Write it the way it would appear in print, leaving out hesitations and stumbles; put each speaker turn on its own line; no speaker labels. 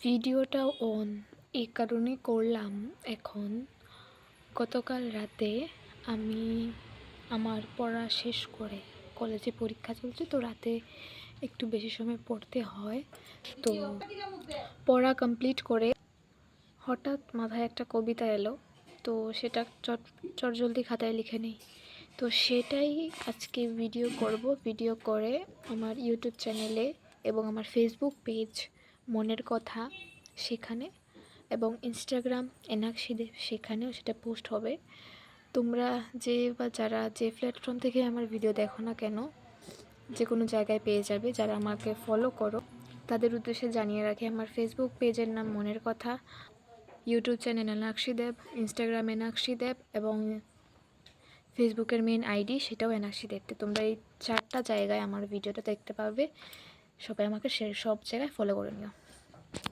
ভিডিওটা অন এই কারণে করলাম। এখন গতকাল রাতে আমি আমার পড়া শেষ করে, কলেজে পরীক্ষা চলছে তো রাতে একটু বেশি সময় পড়তে হয়, তো পড়া কমপ্লিট করে হঠাৎ মাথায় একটা কবিতা এলো, তো সেটা চটজলদি খাতায় লিখে নিই। তো সেটাই আজকে ভিডিও করব। ভিডিও করে আমার ইউটিউব চ্যানেলে এবং আমার ফেসবুক পেজ মনের কথা সেখানে, এবং ইনস্টাগ্রাম এনাক্ষীদেব সেখানেও সেটা পোস্ট হবে। তোমরা যারা যে প্ল্যাটফর্ম থেকে আমার ভিডিও দেখো না কেন, যে কোনো জায়গায় পেয়ে যাবে। যারা আমাকে ফলো করো তাদের উদ্দেশ্যে জানিয়ে রাখি, আমার ফেসবুক পেজের নাম মনের কথা, ইউটিউব চ্যানেল এনাক্ষীদেব, ইনস্টাগ্রাম এনাক্ষীদেব এবং ফেসবুকের মেন আইডি সেটাও এনাক্ষীদেব। তো তোমরা এই 4টা জায়গায় আমার ভিডিওটা দেখতে পাবে। সবাই আমাকে সব জায়গায় ফলো করে নিও।